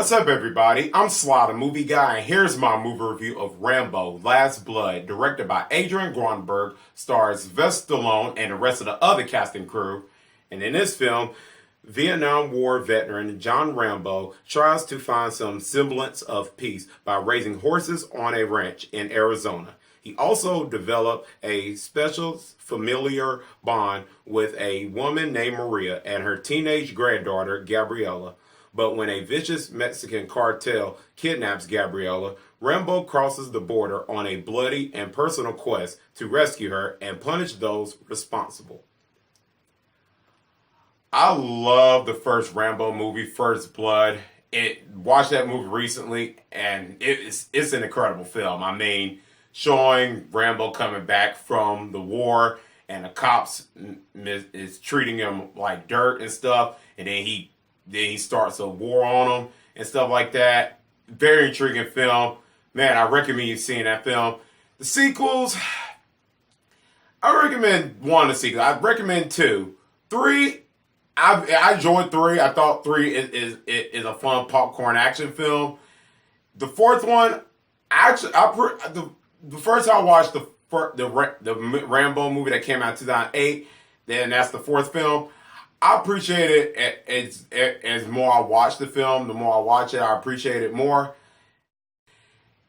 What's up, everybody? I'm Sly The Movie Guy, and here's my movie review of Rambo: Last Blood, directed by Adrian Grunberg, stars Sylvester Stallone and the rest of the other cast and crew. And in this film, Vietnam War veteran John Rambo tries to find some semblance of peace by raising horses on a ranch in Arizona. He also developed a special familiar bond with a woman named Maria and her teenage granddaughter, Gabriela. But when a vicious Mexican cartel kidnaps Gabriela, Rambo crosses the border on a bloody and personal quest to rescue her and punish those responsible. I love the first Rambo movie, First Blood. Watched that movie recently, and it's an incredible film. I mean, showing Rambo coming back from the war, and the cops is treating him like dirt and stuff, and then he starts a war on them and stuff like that. Very intriguing film. Man, I recommend you seeing that film. The sequels, I recommend one of the sequels. I recommend two. Three, I enjoyed three. I thought three is a fun popcorn action film. The fourth one, the first time I watched the Rambo movie that came out in 2008, then that's the fourth film. I appreciate it as more I watch the film. The more I watch it, I appreciate it more.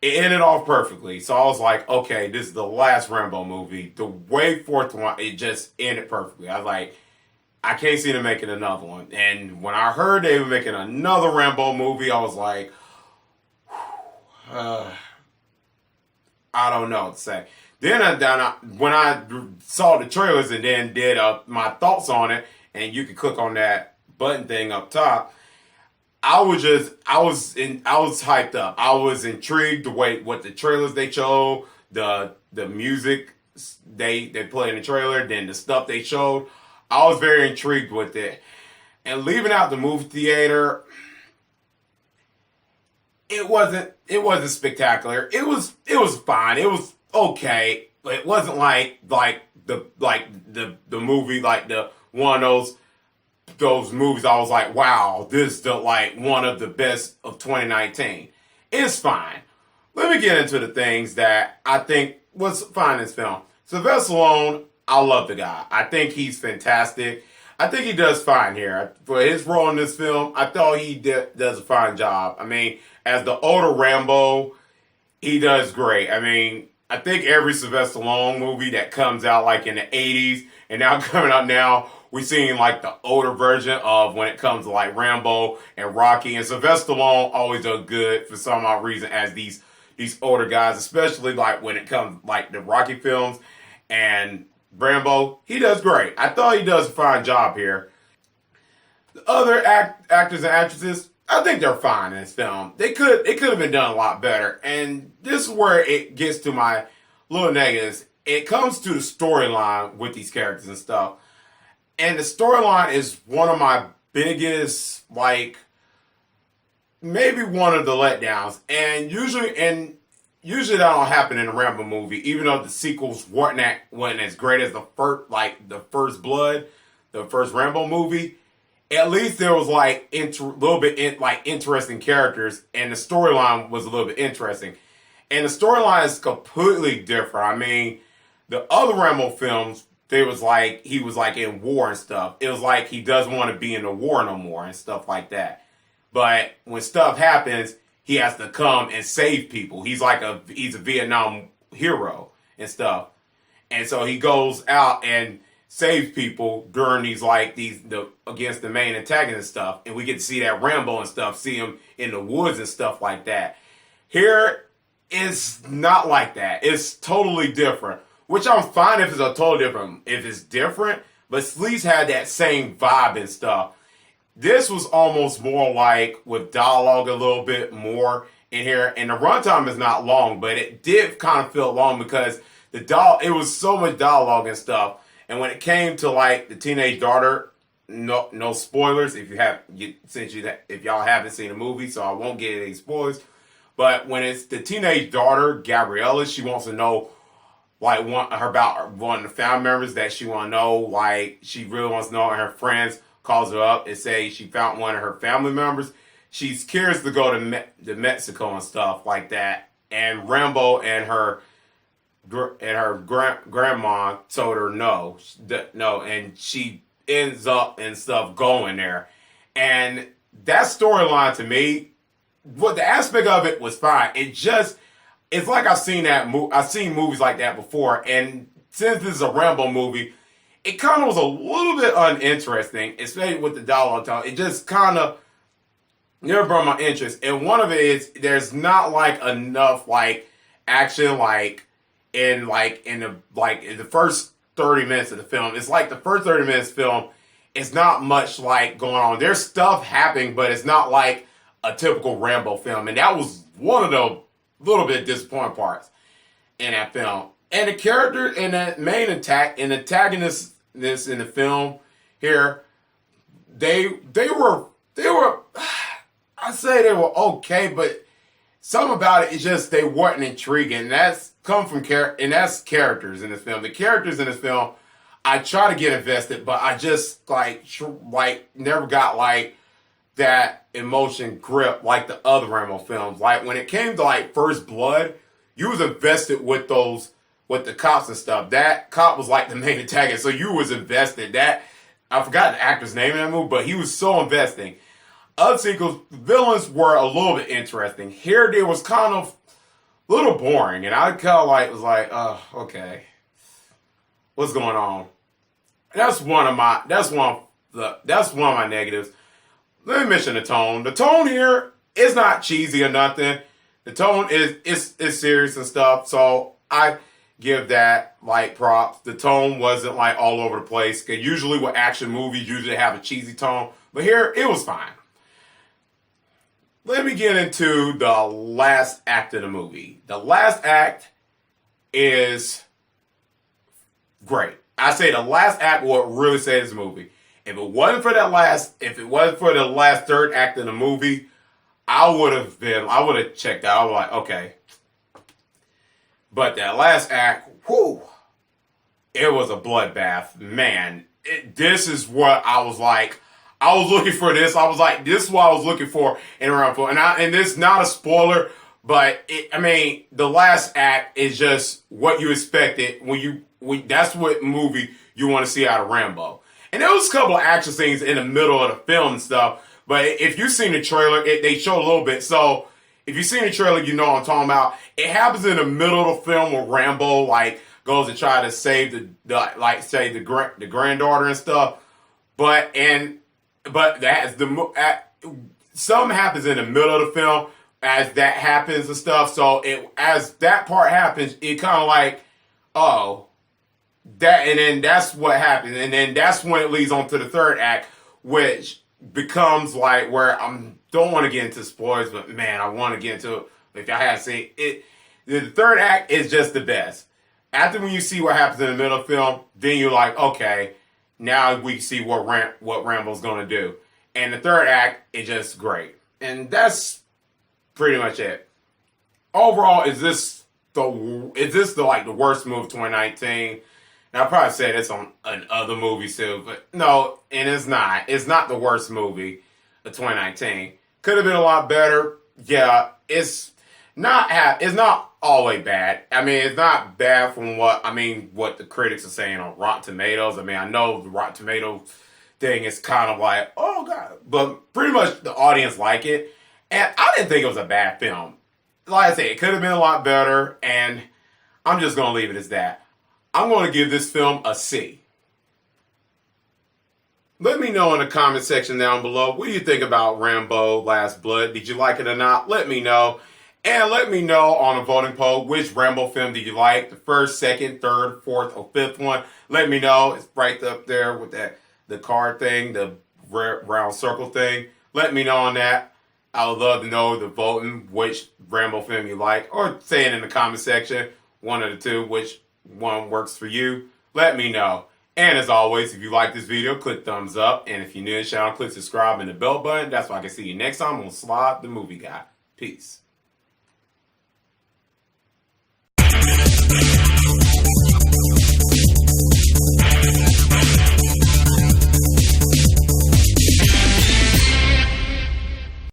It ended off perfectly. So I was like, okay, this is the last Rambo movie. The way fourth one, it just ended perfectly. I was like, I can't see them making another one. And when I heard they were making another Rambo movie, I was like, I don't know what to say. Then when I saw the trailers and then did my thoughts on it, and you can click on that button thing up top, I was hyped up. I was intrigued what the trailers they showed, the music they played in the trailer, then the stuff they showed. I was very intrigued with it. And leaving out the movie theater, it wasn't spectacular. It was fine. It was okay. It wasn't like the movie, like the one of those movies I was like, wow, this is one of the best of 2019. It's fine. Let me get into the things that I think was fine in this film. Sylvester Stallone, I love the guy. I think he's fantastic. I think he does fine here. For his role in this film, I thought he does a fine job. I mean, as the older Rambo, he does great. I mean, I think every Sylvester Stallone movie that comes out like in the 80s and now coming out now, we're seeing like the older version of when it comes to like Rambo and Rocky. And Sylvester Stallone always does good for some odd reason as these older guys, especially like when it comes like the Rocky films and Rambo. He does great. I thought he does a fine job here. The other actors and actresses, I think they're fine in this film. It could have been done a lot better. And this is where it gets to my little negatives. It comes to the storyline with these characters and stuff. And the storyline is one of my biggest, maybe one of the letdowns. And usually that don't happen in a Rambo movie, even though the sequels weren't as great as the First Blood, the first Rambo movie. At least there was interesting characters, and the storyline was a little bit interesting. And the storyline is completely different. I mean, the other Rambo films, he was in war and stuff. It was like he doesn't want to be in the war no more and stuff like that. But when stuff happens, he has to come and save people. He's a Vietnam hero and stuff. And so he goes out and saves people during against the main antagonist and stuff. And we get to see that Rambo and stuff, see him in the woods and stuff like that. Here, it's not like that. It's totally different. Which I'm fine if it's different, but at least had that same vibe and stuff. This was almost more like with dialogue a little bit more in here. And the runtime is not long, but it did kind of feel long because it was so much dialogue and stuff. And when it came to the teenage daughter, no spoilers if y'all haven't seen the movie, so I won't get any spoilers. But when it's the teenage daughter, Gabriella, she wants to know about one of the family members that she want to know, she really wants to know, and her friends calls her up and say she found one of her family members. she's curious to go to Mexico and stuff like that. And Rambo and her grandma told her no, and she ends up and stuff going there. And that storyline to me, what the aspect of it was fine. It's like I've seen I've seen movies like that before, and since this is a Rambo movie, it kind of was a little bit uninteresting, especially with the dialogue tone. It just kind of never brought my interest. And one of it is there's not like enough like action in the first 30 minutes of the film. It's like the first 30 minutes of the film, it's not much like going on. There's stuff happening, but it's not like a typical Rambo film. And that was one of the little bit disappointing parts in that film. And the character and the main antagonist in the film here, they were I say they were okay, but something about it is just they weren't intriguing. And that's that's characters in this film. The characters in this film, I try to get invested, but I just never got like that emotion grip like the other Rambo films. Like when it came to like First Blood, you was invested with the cops and stuff. That cop was like the main antagonist, so you was invested. That I forgot the actor's name in that movie, but he was so investing. Other sequels, villains were a little bit interesting. Here, they was kind of a little boring, and I kind of was like, oh, okay, what's going on? That's one of my negatives. Let me mention the tone. The tone here is not cheesy or nothing. The tone is serious and stuff, so I give that like props. The tone wasn't like all over the place. Cause usually with action movies, usually have a cheesy tone, but here it was fine. Let me get into the last act of the movie. The last act is great. I say the last act what really saves the movie. If it wasn't for the last third act of the movie, I would have checked out. I was like, okay. But that last act, whew, it was a bloodbath. Man, this is what I was like. I was looking for this. I was like, this is what I was looking for in Rambo. And this is not a spoiler, but the last act is just what you expected that's what movie you want to see out of Rambo. And there was a couple of action scenes in the middle of the film and stuff, but if you've seen the trailer, they show a little bit. So if you've seen the trailer, you know what I'm talking about. It happens in the middle of the film where Rambo goes to try to save the granddaughter and stuff. But something happens in the middle of the film as that happens and stuff. So as that part happens, it kind of like, oh, that, and then that's what happens, and then that's when it leads on to the third act, which becomes like where don't want to get into spoilers, but man, I want to get into it. If I had to say it, the third act is just the best. After when you see what happens in the middle of the film, then you're like, okay, now we see what Rambo's gonna do. And the third act is just great. And that's pretty much it. Overall, is this the worst movie of 2019? Now, I probably said this on other movies too, but no, and it's not. It's not the worst movie of 2019. Could have been a lot better. Yeah, it's not always bad. It's not bad from what the critics are saying on Rotten Tomatoes. I know the Rotten Tomatoes thing is kind of like, oh God, but pretty much the audience like it. And I didn't think it was a bad film. Like I said, it could have been a lot better, and I'm just going to leave it as that. I'm going to give this film a C. Let me know in the comment section down below, what do you think about Rambo Last Blood? Did you like it or not? Let me know. And let me know on a voting poll, which Rambo film did you like? The first, second, third, fourth, or fifth one? Let me know. It's right up there with the card thing, the round circle thing. Let me know on that. I would love to know the voting, which Rambo film you like. Or say it in the comment section, one of the two, which one works for you. Let me know. And as always, if you like this video, click thumbs up. And if you're new to the channel, click subscribe and the bell button. That's why I can see you next time on Sly the Movie Guy. Peace.